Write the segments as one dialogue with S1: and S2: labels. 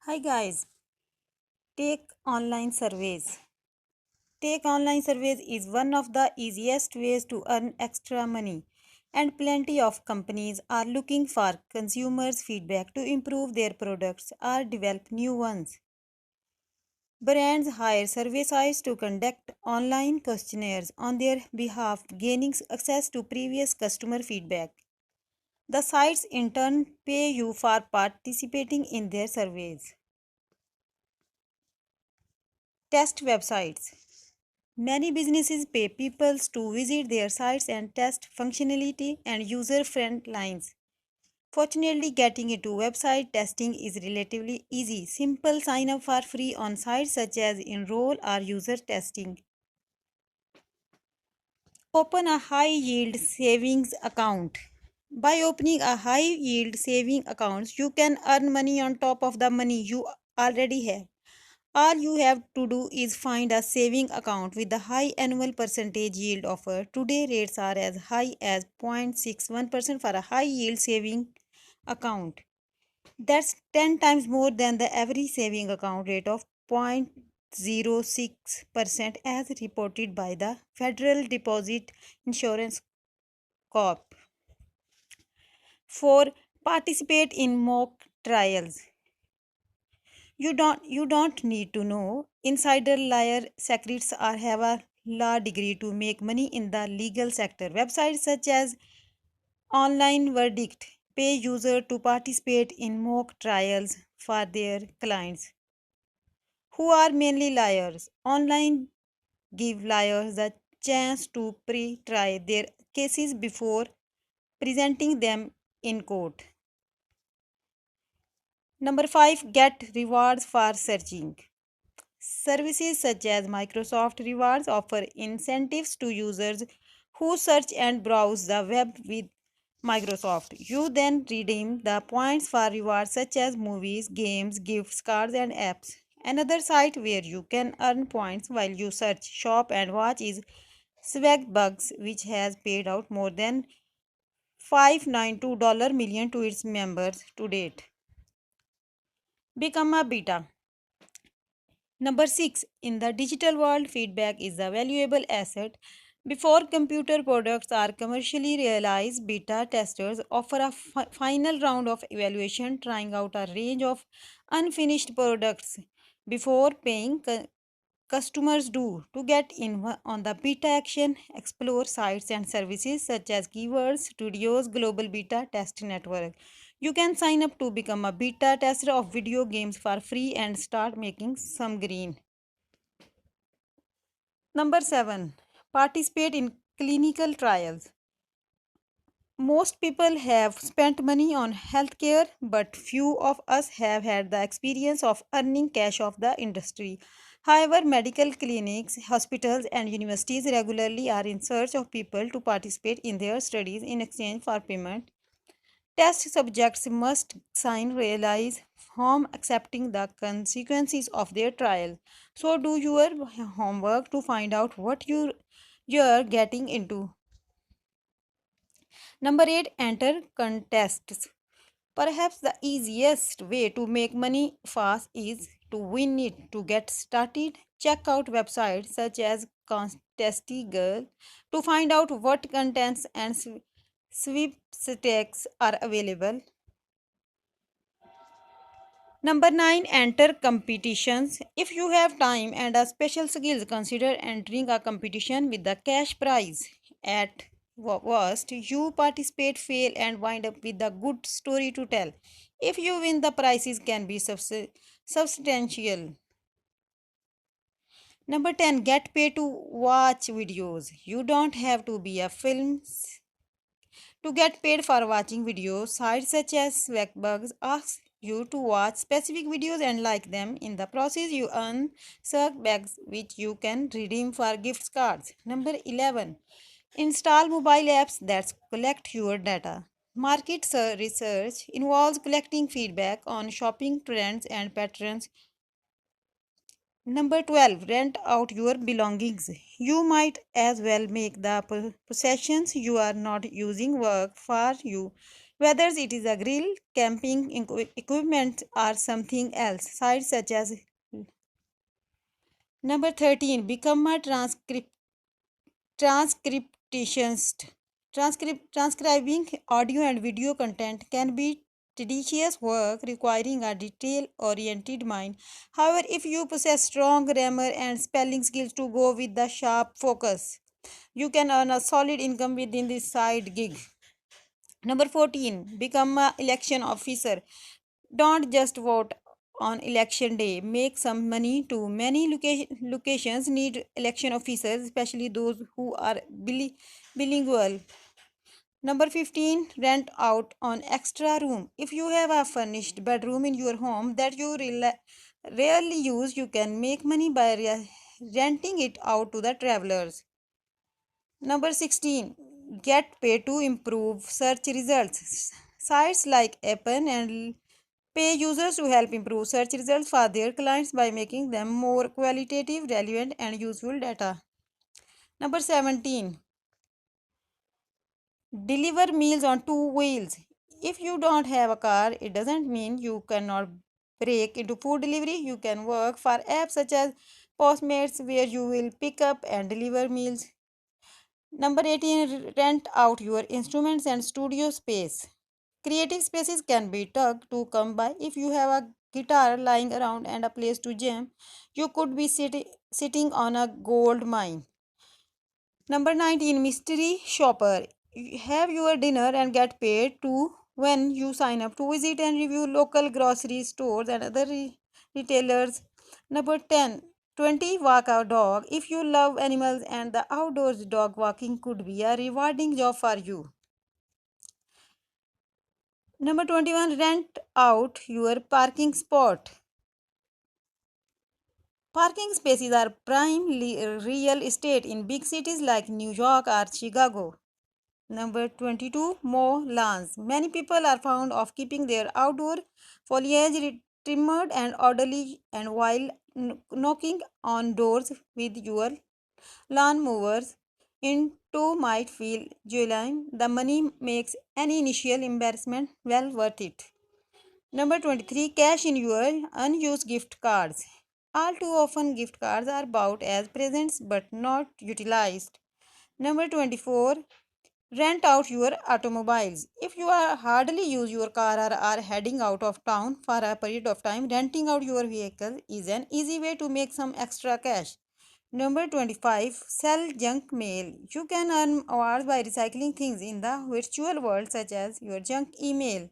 S1: Hi guys, take online surveys. Take online surveys is one of the easiest ways to earn extra money, and plenty of companies are looking for consumers' feedback to improve their products or develop new ones. Brands hire survey sites to conduct online questionnaires on their behalf, gaining access to previous customer feedback. The sites in turn pay you for participating in their surveys. Test websites. Many businesses pay people to visit their sites and test functionality and user friend lines. Fortunately, getting into website testing is relatively easy. Simple sign up for free on sites such as Enroll or User Testing. Open a high yield savings account. By opening a high yield saving account, you can earn money on top of the money you already have. All you have to do is find a saving account with a high annual percentage yield offer. Today rates are as high as 0.61% for a high yield saving account. That's 10 times more than the average saving account rate of 0.06% as reported by the Federal Deposit Insurance Corp. 4. Participate in mock trials. You don't need to know insider liar secrets or have a law degree to make money in the legal sector. Websites such as Online Verdict pay users to participate in mock trials for their clients who are mainly liars. Online give liars the chance to pre-try their cases before presenting them in court. Number 5, get rewards for searching. Services such as Microsoft Rewards offer incentives to users who search and browse the web with Microsoft. You then redeem the points for rewards such as movies, games, gifts, cards, and apps. Another site where you can earn points while you search, shop, and watch is Swagbucks, which has paid out more than $592 million to its members to date. Become a beta. Number 6. In the digital world, feedback is a valuable asset. Before computer products are commercially realized, beta testers offer a final round of evaluation, trying out a range of unfinished products before paying customers do. To get in on the beta action, explore sites and services such as Keywords Studios Global Beta Test Network. You can sign up to become a beta tester of video games for free and start making some green. Number 7. Participate in clinical trials. Most people have spent money on healthcare, but few of us have had the experience of earning cash off the industry. However, medical clinics, hospitals, and universities regularly are in search of people to participate in their studies in exchange for payment. Test subjects must sign realize form accepting the consequences of their trial. So do your homework to find out what you're getting into. Number 8, enter contests. Perhaps the easiest way to make money fast is to win it. To get started, check out websites such as Contesty Girl to find out what contents and sweepstakes are available. Number 9, enter competitions. If you have time and a special skills, consider entering a competition with the cash prize. At worst, you participate, fail, and wind up with a good story to tell. If you win, the prizes can be substantial. Number 10, get paid to watch videos. You don't have to be a film to get paid for watching videos. Sites such as Swagbucks ask you to watch specific videos and like them. In the process, you earn Swagbucks which you can redeem for gift cards. Number 11. Install mobile apps that collect your data. Market research involves collecting feedback on shopping trends and patterns. Number 12. Rent out your belongings. You might as well make the possessions you are not using work for you. whether it is a grill, camping equipment, or something else. Sites such as number 13, become a transcriptionist. Transcribing audio and video content can be tedious work requiring a detail oriented mind. However, if you possess strong grammar and spelling skills to go with the sharp focus, you can earn a solid income within this side gig. Number 14, become a election officer. Don't just vote on election day. Make some money too. Many locations need election officers, especially those who are bilingual. Number 15, rent out on extra room. If you have a furnished bedroom in your home that you rarely use, you can make money by renting it out to the travelers. Number 16, get paid to improve search results. Sites like Appen and pay users to help improve search results for their clients by making them more qualitative, relevant, and useful data. Number 17, deliver meals on two wheels. If you don't have a car, it doesn't mean you cannot break into food delivery. You can work for apps such as Postmates, where you will pick up and deliver meals. Number 18, rent out your instruments and studio space. Creative spaces can be tough to come by. If you have a guitar lying around and a place to jam, you could be sitting on a gold mine. Number 19, mystery shopper. Have your dinner and get paid to when you sign up to visit and review local grocery stores and other retailers. Number 10, 20, walk a dog. If you love animals and the outdoors, dog walking could be a rewarding job for you. Number 21, rent out your parking spot. Parking spaces are prime real estate in big cities like New York or Chicago. Number 22, mow lawns. Many people are fond of keeping their outdoor foliage trimmed and orderly, and while knocking on doors with your lawn mowers into might feel genuine, the money makes any initial embarrassment well worth it. Number 23, cash in your unused gift cards. All too often, gift cards are bought as presents but not utilized. Number 24, rent out your automobiles. If you are hardly use your car or are heading out of town for a period of time, renting out your vehicle is an easy way to make some extra cash. Number 25, sell junk mail. You can earn awards by recycling things in the virtual world, such as your junk email.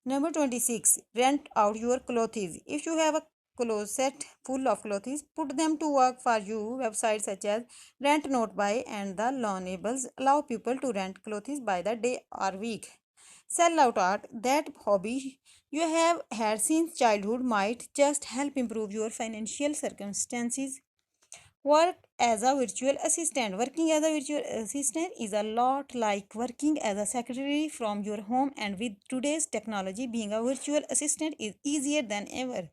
S1: Number 26, rent out your clothes. If you have a closet full of clothes, put them to work for you. Websites such as Rent Not Buy and the Loanables allow people to rent clothes by the day or week. Sell out art. That hobby you have had since childhood might just help improve your financial circumstances. Work as a virtual assistant. Working as a virtual assistant is a lot like working as a secretary from your home, and with today's technology, being a virtual assistant is easier than ever.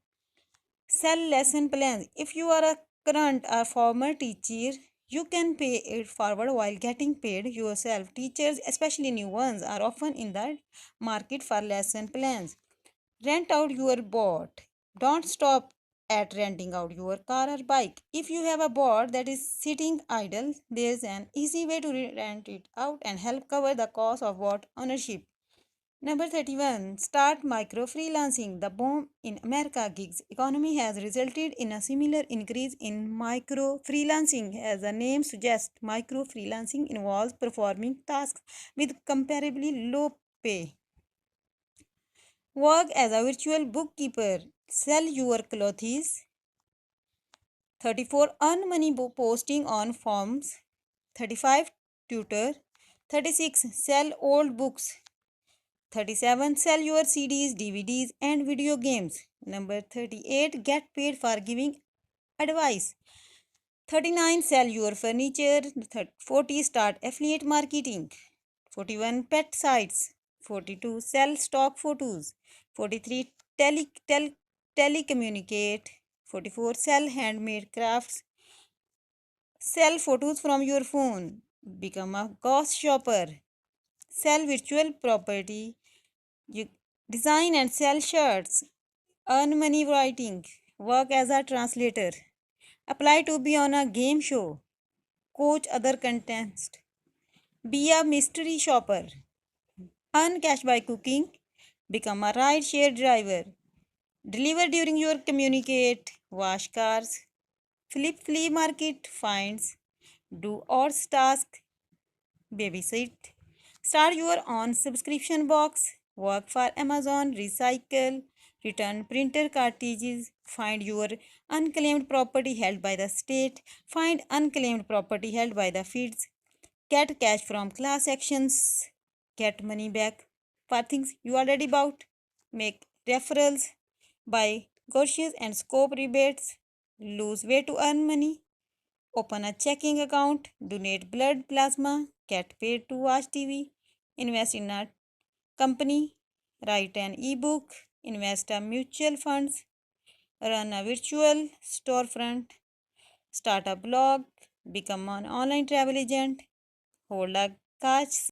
S1: Sell lesson plans. If you are a current or former teacher, you can pay it forward while getting paid yourself. Teachers, especially new ones, are often in the market for lesson plans. Rent out your boat. Don't stop at renting out your car or bike. If you have a boat that is sitting idle, there's an easy way to rent it out and help cover the cost of boat ownership. Number 31, start micro freelancing. The boom in America gigs economy has resulted in a similar increase in micro freelancing. As the name suggests, micro freelancing involves performing tasks with comparably low pay. Work as a virtual bookkeeper. Sell your clothes. 34, earn money posting on forums. 35, tutor. 36, sell old books. 37, sell your CDs, DVDs, and video games. Number 38, get paid for giving advice. 39, sell your furniture. 40, start affiliate marketing. 41, pet sites. 42, sell stock photos. 43, telecommunicate. 44, sell handmade crafts. Sell photos from your phone. Become a ghost shopper. Sell virtual property. You design and sell shirts, earn money writing, work as a translator, apply to be on a game show, coach other contestants, be a mystery shopper, earn cash by cooking, become a ride share driver, deliver during your communicate, wash cars, flip flea market finds, do odds task, babysit, start your own subscription box, work for Amazon, recycle, return printer cartridges, find your unclaimed property held by the state, find unclaimed property held by the feds, get cash from class actions, get money back for things you already bought, make referrals, buy groceries and scope rebates, lose weight to earn money, open a checking account, donate blood plasma, get paid to watch TV, invest in a company, write an ebook, invest in mutual funds, run a virtual storefront, start a blog, become an online travel agent, hold a cash